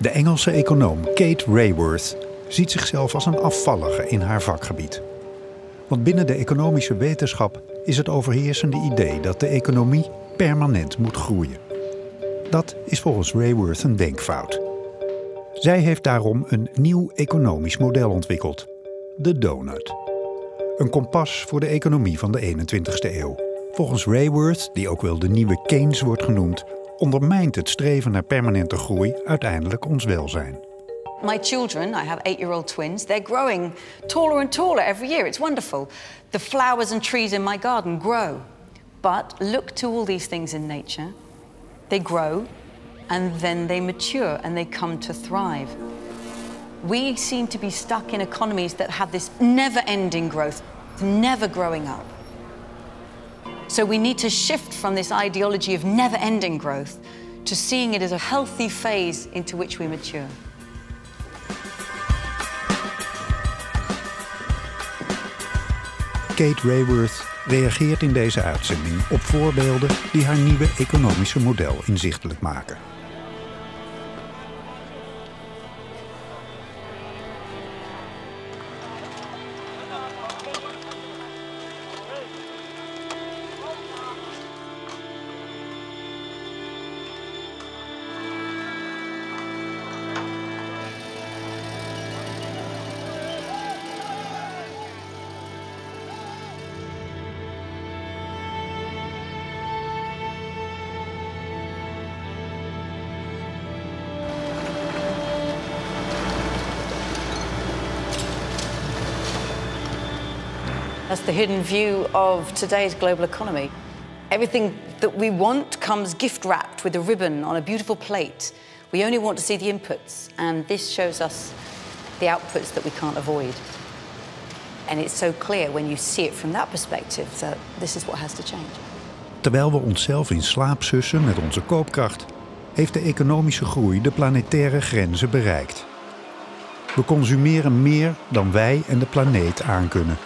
De Engelse econoom Kate Raworth ziet zichzelf als een afvallige in haar vakgebied. Want binnen de economische wetenschap is het overheersende idee dat de economie permanent moet groeien. Dat is volgens Raworth een denkfout. Zij heeft daarom een nieuw economisch model ontwikkeld, de donut. Een kompas voor de economie van de 21ste eeuw. Volgens Raworth, die ook wel de nieuwe Keynes wordt genoemd, ondermijnt het streven naar permanente groei uiteindelijk ons welzijn. My children, I have 8-year-old twins, they're growing taller and taller every year. It's wonderful. The flowers and trees in my garden grow. But look to all these things in nature. They grow and then they mature and they come to thrive. We seem to be stuck in economies that have this never-ending growth, never growing up. So we need to shift from this ideology of never-ending growth to seeing it as a healthy phase into which we mature. Kate Raworth reageert in deze uitzending op voorbeelden die haar nieuwe economische model inzichtelijk maken. That's the hidden view of today's global economy. Everything that we want comes gift-wrapped with a ribbon on a beautiful plate. We only want to see the inputs, and this shows us the outputs that we can't avoid. And it's so clear when you see it from that perspective that this is what has to change. Terwijl we onszelf in slaap sussen met onze koopkracht, heeft de economische groei de planetaire grenzen bereikt. We consumeren meer dan wij en de planeet aankunnen.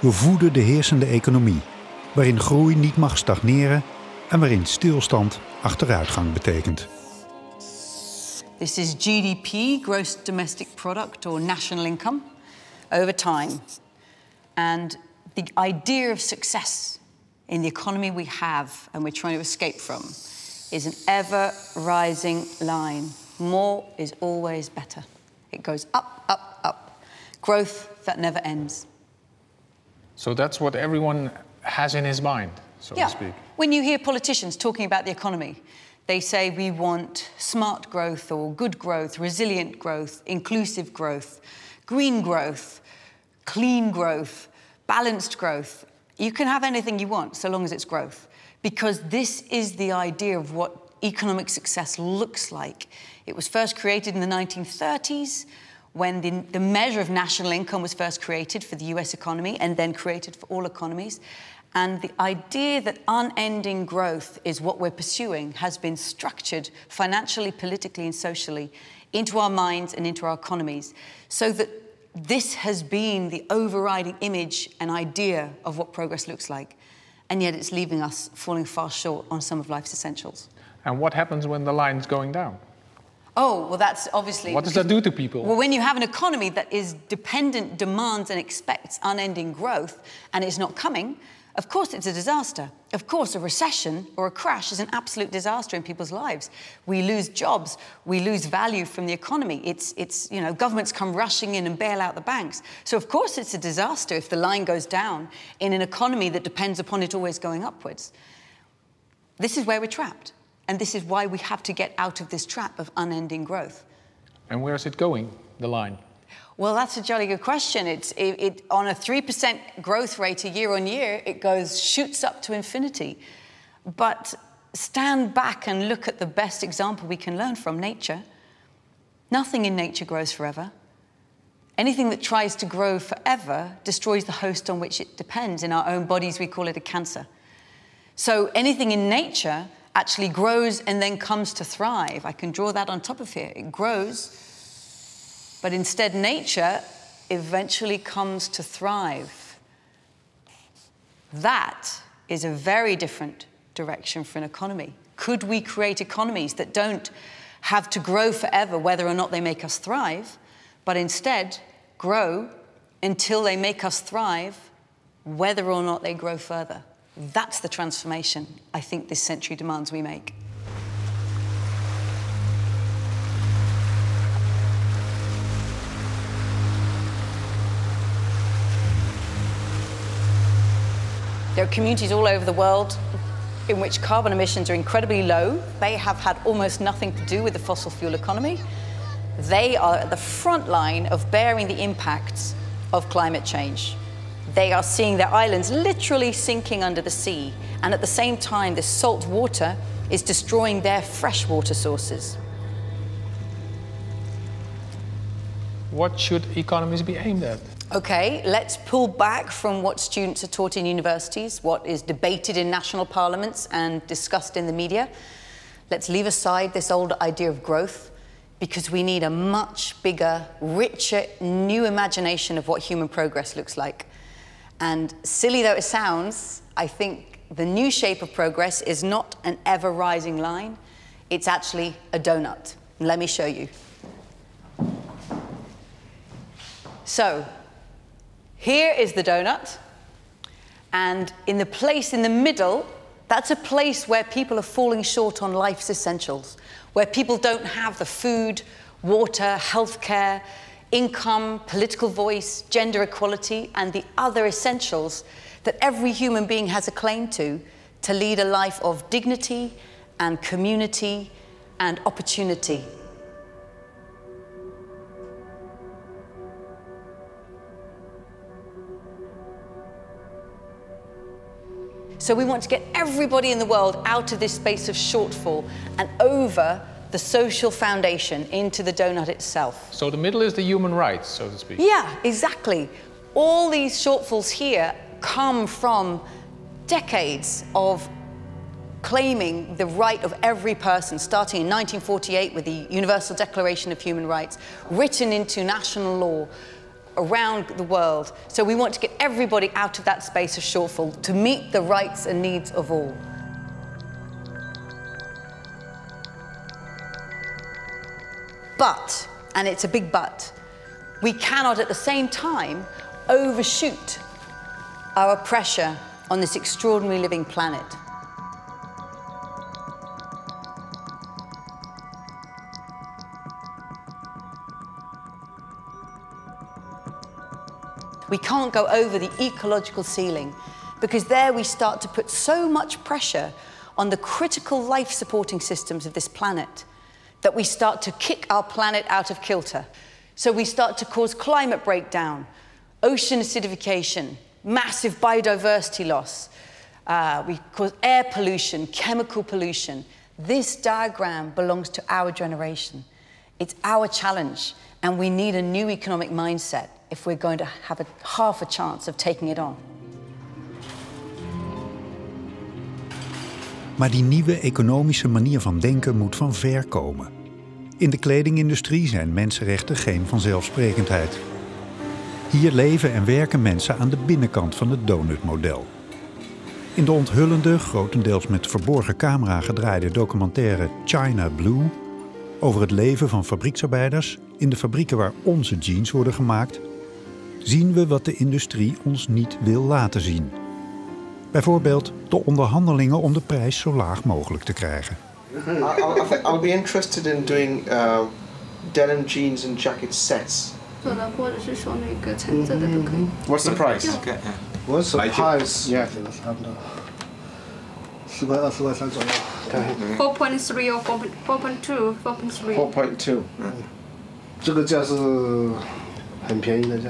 We voeden de heersende economie, waarin groei niet mag stagneren en waarin stilstand achteruitgang betekent. This is GDP, gross domestic product, or national income, over time. And the idea of success in the economy we have and we're trying to escape from is an ever-rising line. More is always better. It goes up, up, up. Growth that never ends. So that's what everyone has in his mind, so to speak. When you hear politicians talking about the economy, they say we want smart growth or good growth, resilient growth, inclusive growth, green growth, clean growth, balanced growth. You can have anything you want so long as it's growth, because this is the idea of what economic success looks like. It was first created in the 1930s, when the measure of national income was first created for the US economy and then created for all economies. And the idea that unending growth is what we're pursuing has been structured financially, politically and socially into our minds and into our economies, so that this has been the overriding image and idea of what progress looks like. And yet it's leaving us falling far short on some of life's essentials. And what happens when the line's going down? Oh, well, that's obviously... What does that do to people? Well, when you have an economy that is dependent, demands and expects unending growth, and it's not coming, of course it's a disaster. Of course, a recession or a crash is an absolute disaster in people's lives. We lose jobs, we lose value from the economy. It's you know, governments come rushing in and bail out the banks. So of course it's a disaster if the line goes down in an economy that depends upon it always going upwards. This is where we're trapped. And this is why we have to get out of this trap of unending growth. And where is it going, the line? Well, that's a jolly good question. On a 3% growth rate year on year, it shoots up to infinity. But stand back and look at the best example we can learn from nature. Nothing in nature grows forever. Anything that tries to grow forever destroys the host on which it depends. In our own bodies, we call it a cancer. So anything in nature actually grows and then comes to thrive. I can draw that on top of here. It grows, but instead nature eventually comes to thrive. That is a very different direction for an economy. Could we create economies that don't have to grow forever whether or not they make us thrive, but instead grow until they make us thrive whether or not they grow further. That's the transformation I think this century demands we make. There are communities all over the world in which carbon emissions are incredibly low. They have had almost nothing to do with the fossil fuel economy. They are at the front line of bearing the impacts of climate change. They are seeing their islands literally sinking under the sea, and at the same time, this salt water is destroying their freshwater sources. What should economies be aimed at? Okay, let's pull back from what students are taught in universities, what is debated in national parliaments and discussed in the media. Let's leave aside this old idea of growth, because we need a much bigger, richer, new imagination of what human progress looks like. And silly though it sounds, I think the new shape of progress is not an ever-rising line, it's actually a donut. Let me show you. So, here is the donut, and in the place in the middle, that's a place where people are falling short on life's essentials, where people don't have the food, water, healthcare, income, political voice, gender equality, and the other essentials that every human being has a claim to lead a life of dignity and community and opportunity. So we want to get everybody in the world out of this space of shortfall and over the social foundation into the donut itself. So the middle is the human rights, so to speak. Yeah, exactly. All these shortfalls here come from decades of claiming the right of every person, starting in 1948 with the Universal Declaration of Human Rights, written into national law around the world. So we want to get everybody out of that space of shortfall to meet the rights and needs of all. But, and it's a big but, we cannot at the same time overshoot our pressure on this extraordinary living planet. We can't go over the ecological ceiling, because there we start to put so much pressure on the critical life-supporting systems of this planet that we start to kick our planet out of kilter. So we start to cause climate breakdown, ocean acidification, massive biodiversity loss. We cause air pollution, chemical pollution. This diagram belongs to our generation. It's our challenge, and we need a new economic mindset if we're going to have half a chance of taking it on. Maar die nieuwe economische manier van denken moet van ver komen. In de kledingindustrie zijn mensenrechten geen vanzelfsprekendheid. Hier leven en werken mensen aan de binnenkant van het donutmodel. In de onthullende, grotendeels met verborgen camera gedraaide documentaire China Blue over het leven van fabrieksarbeiders in de fabrieken waar onze jeans worden gemaakt, zien we wat de industrie ons niet wil laten zien. Bijvoorbeeld de onderhandelingen om de prijs zo laag mogelijk te krijgen. I'll be interested in doing denim jeans and jacket sets. What's the price? What's the price? Yeah, 4.3 or 4.2? 4.2. 这个价是很便宜的价。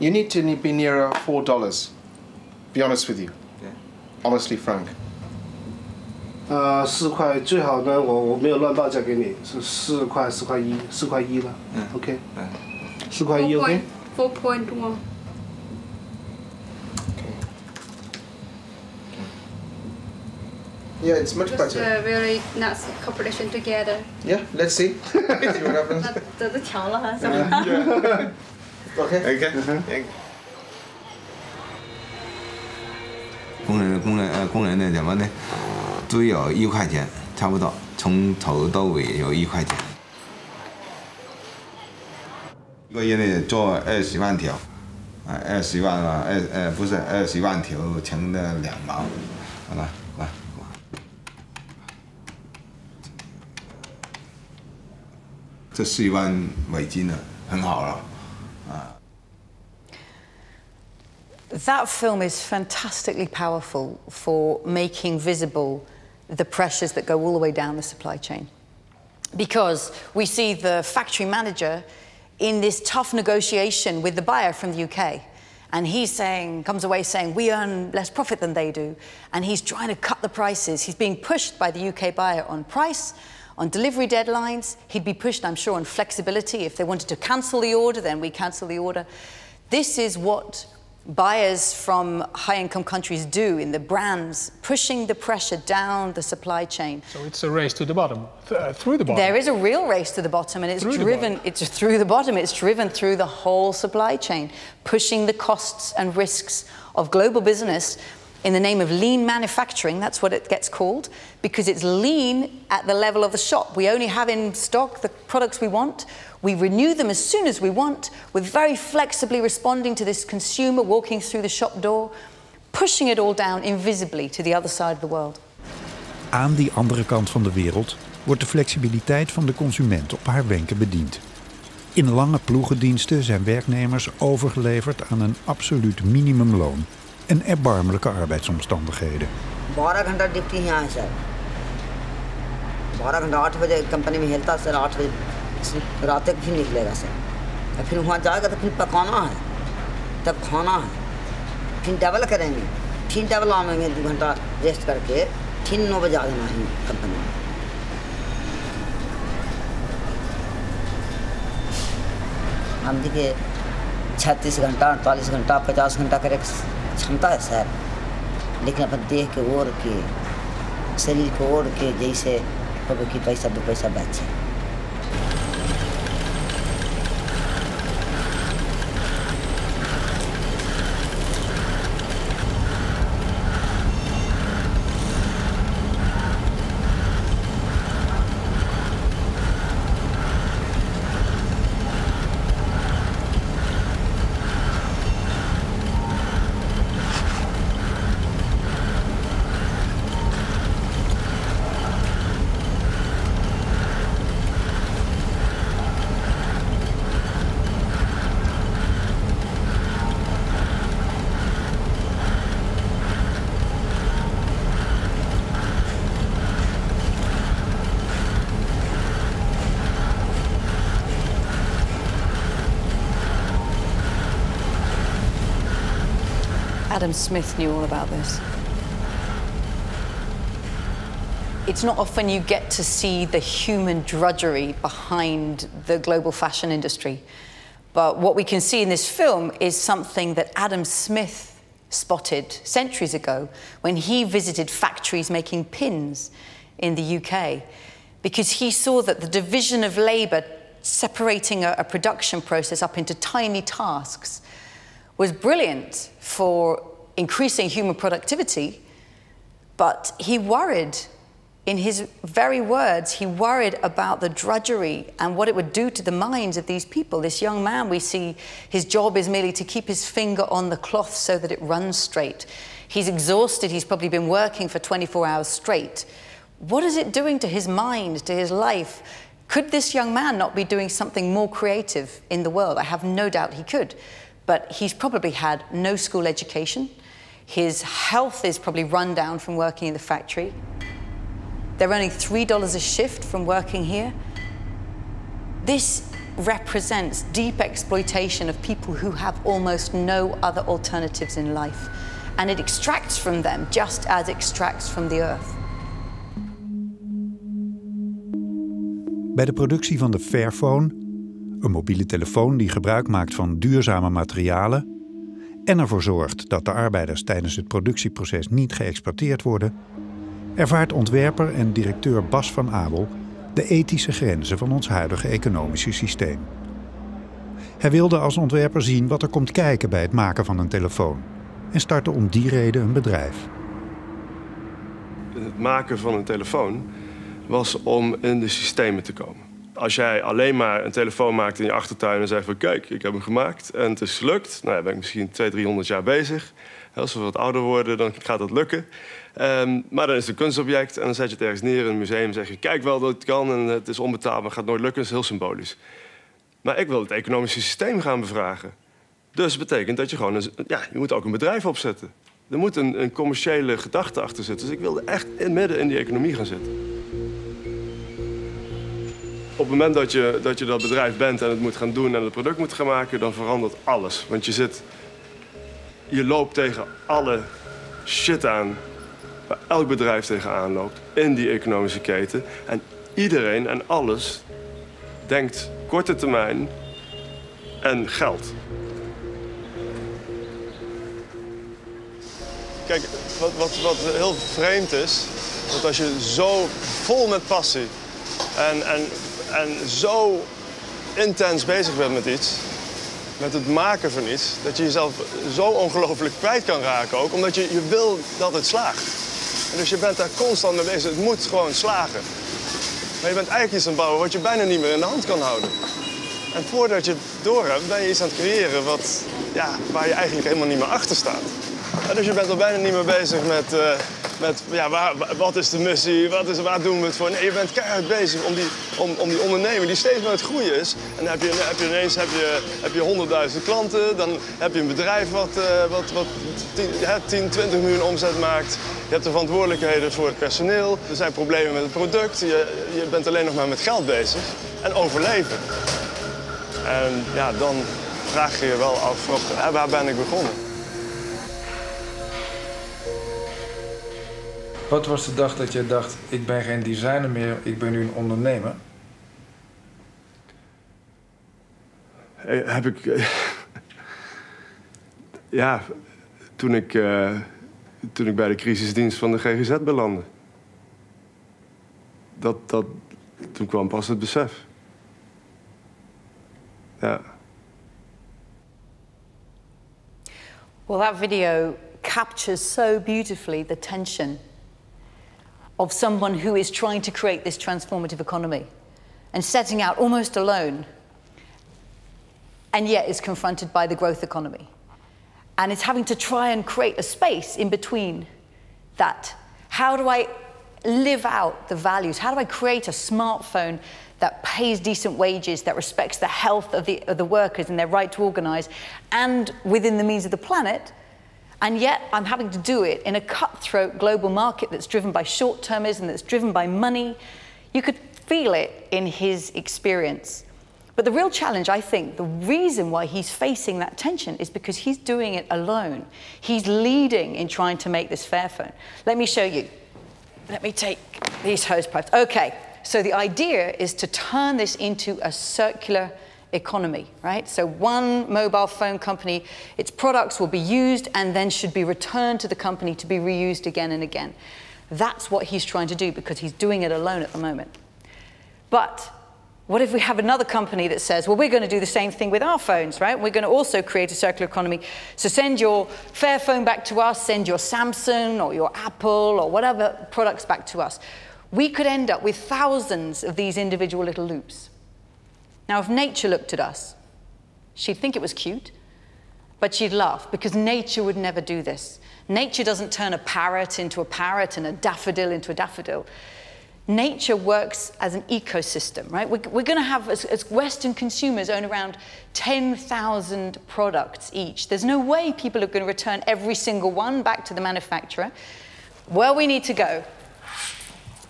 You need to be nearer $4. Be honest with you. Yeah. Honestly, Frank. 4块最好呢，我没有乱报价给你，是4块1了。OK。4块1 OK。4.1. Yeah, it's much better. Just very nice cooperation together. Yeah, let's see. See what happens. 这是强了哈，是吧？ Okay. Okay. 工人的什么呢？都有1块钱，差不多，从头到尾有1块钱。1个月内做20万条，20万啊不是20万条乘的2毛，好了，来。这4万美金呢，很好了，啊。That film is fantastically powerful for making visible the pressures that go all the way down the supply chain. Because we see the factory manager in this tough negotiation with the buyer from the UK. And comes away saying, we earn less profit than they do. And he's trying to cut the prices. He's being pushed by the UK buyer on price, on delivery deadlines. He'd be pushed, I'm sure, on flexibility. If they wanted to cancel the order, then we cancel the order. This is what buyers from high-income countries do in the brands, pushing the pressure down the supply chain. So it's a race to the bottom, through the bottom. There is a real race to the bottom, and it's through the bottom. It's driven through the whole supply chain, pushing the costs and risks of global business in the name of lean manufacturing. That's what it gets called, because it's lean at the level of the shop. We only have in stock the products we want. We renew them as soon as we want. We're very flexibly responding to this consumer walking through the shop door, pushing it all down invisibly to the other side of the world. Aan die andere kant van de wereld wordt de flexibiliteit van de consument op haar wenken bediend. In lange ploegendiensten zijn werknemers overgeleverd aan een absoluut minimumloon en erbarmelijke arbeidsomstandigheden. 12 घंटा duty यहाँ है sir. 12 घंटा 8 बजे company में हिलता sir, 8 बजे रात तक भी निकलेगा सर। फिर वहाँ जाएगा तो फिर पकाना है, तब खाना है, फिर डबल करेंगे, फिर डबल आवेंगे 2 घंटा रेस्ट करके, फिर 9 बजे आ जाना है कंपनी में। हम देखिए 36 घंटा 48 घंटा 50 घंटा करे क्षमता है सर, लेकिन अपन देह के ओर के शरीर को ओर के जैसे कभी कि पैसा 2 पैसा बचे। Adam Smith knew all about this. It's not often you get to see the human drudgery behind the global fashion industry. But what we can see in this film is something that Adam Smith spotted centuries ago when he visited factories making pins in the UK, because he saw that the division of labor, separating a production process up into tiny tasks, was brilliant for increasing human productivity, but he worried, in his very words, he worried about the drudgery and what it would do to the minds of these people. This young man, we see his job is merely to keep his finger on the cloth so that it runs straight. He's exhausted, he's probably been working for 24 hours straight. What is it doing to his mind, to his life? Could this young man not be doing something more creative in the world? I have no doubt he could. But he's probably had no school education. His health is probably run down from working in the factory. They're earning $3 a shift from working here. This represents deep exploitation of people who have almost no other alternatives in life. And it extracts from them just as it extracts from the earth. Bij de productie van de Fairphone, een mobiele telefoon die gebruik maakt van duurzame materialen en ervoor zorgt dat de arbeiders tijdens het productieproces niet geëxploiteerd worden, ervaart ontwerper en directeur Bas van Abel de ethische grenzen van ons huidige economische systeem. Hij wilde als ontwerper zien wat er komt kijken bij het maken van een telefoon en startte om die reden een bedrijf. het maken van een telefoon was om in de systemen te komen. Als jij alleen maar een telefoon maakt in je achtertuin en zegt van kijk, ik heb hem gemaakt en het is gelukt. Nou, dan ben ik misschien 200-300 jaar bezig. Als we wat ouder worden, dan gaat dat lukken. Maar dan is het een kunstobject en dan zet je het ergens neer in een museum en zeg je kijk wel dat het kan en het is onbetaalbaar, gaat nooit lukken, dat is heel symbolisch. Maar ik wil het economische systeem gaan bevragen. Dus dat betekent dat je gewoon je moet ook een bedrijf opzetten. Er moet een commerciële gedachte achter zitten. Dus ik wilde echt midden in die economie gaan zitten. Op het moment dat je dat bedrijf bent en het moet gaan doen en het product moet gaan maken, dan verandert alles. Want je loopt tegen alle shit aan waar elk bedrijf tegenaan loopt in die economische keten. En iedereen en alles denkt korte termijn en geld. Kijk, wat heel vreemd is, dat als je zo vol met passie en zo intens bezig bent met iets, met het maken van iets, dat je jezelf zo ongelooflijk kwijt kan raken ook, omdat je wil dat het slaagt. En dus je bent daar constant mee bezig, het moet gewoon slagen. Maar je bent eigenlijk iets aan het bouwen wat je bijna niet meer in de hand kan houden. En voordat je het door hebt, ben je iets aan het creëren waar je eigenlijk helemaal niet meer achter staat. En dus je bent er bijna niet meer bezig met wat is de missie, waar doen we het voor? Nee, je bent keihard bezig om die ondernemer die steeds meer het groeien is. En dan heb je ineens 100.000 klanten, dan heb je een bedrijf wat 10, 20 miljoen omzet maakt. Je hebt de verantwoordelijkheden voor het personeel, er zijn problemen met het product, je bent alleen nog maar met geld bezig en overleven. En ja, dan vraag je je wel af, waar ben ik begonnen? Wat was de dag dat je dacht, ik ben geen designer meer, ik ben nu een ondernemer? Heb ik... ja, toen ik bij de crisisdienst van de GGZ belandde. Toen kwam pas het besef. Ja. Well, that video captures so beautifully the tension of someone who is trying to create this transformative economy and setting out almost alone, and yet is confronted by the growth economy. And it's having to try and create a space in between that. How do I live out the values? How do I create a smartphone that pays decent wages, that respects the health of the workers and their right to organize, and within the means of the planet? And yet I'm having to do it in a cutthroat global market that's driven by short-termism, that's driven by money. You could feel it in his experience. But the real challenge, I think, the reason why he's facing that tension is because he's doing it alone. He's leading in trying to make this Fairphone. Let me show you. Let me take these hose pipes. Okay, so the idea is to turn this into a circular economy, right? So one mobile phone company, its products will be used and then should be returned to the company to be reused again and again. That's what he's trying to do because he's doing it alone at the moment. But what if we have another company that says, well, we're going to do the same thing with our phones, right? We're going to also create a circular economy. So send your Fairphone back to us, send your Samsung or your Apple or whatever products back to us. We could end up with thousands of these individual little loops. Now, if nature looked at us, she'd think it was cute, but she'd laugh because nature would never do this. Nature doesn't turn a parrot into a parrot and a daffodil into a daffodil. Nature works as an ecosystem, right? We're going to have, as Western consumers, own around 10,000 products each. There's no way people are going to return every single one back to the manufacturer. Where we need to go,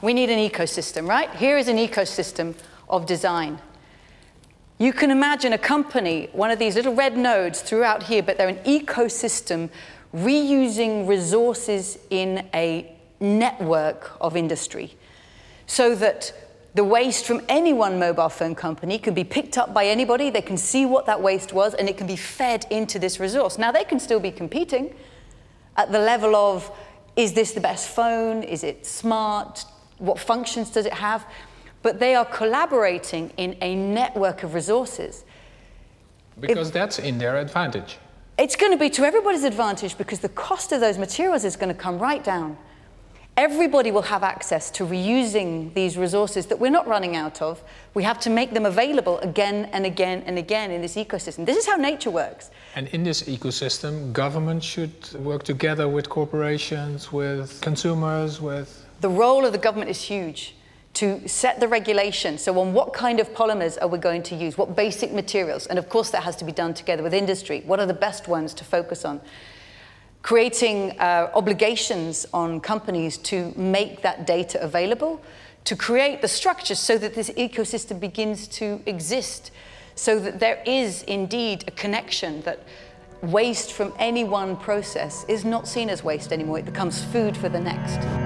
we need an ecosystem, right? Here is an ecosystem of design. You can imagine a company, one of these little red nodes throughout here, but they're an ecosystem reusing resources in a network of industry so that the waste from any one mobile phone company can be picked up by anybody, they can see what that waste was, and it can be fed into this resource. Now, they can still be competing at the level of, is this the best phone? Is it smart? What functions does it have? But they are collaborating in a network of resources. Because that's in their advantage. It's going to be to everybody's advantage because the cost of those materials is going to come right down. Everybody will have access to reusing these resources that we're not running out of. We have to make them available again and again and again in this ecosystem. This is how nature works. And in this ecosystem, government should work together with corporations, with consumers, with... The role of the government is huge to set the regulation. So on what kind of polymers are we going to use? What basic materials? And of course that has to be done together with industry. What are the best ones to focus on? Creating obligations on companies to make that data available, to create the structures so that this ecosystem begins to exist, so that there is indeed a connection, that waste from any one process is not seen as waste anymore. It becomes food for the next.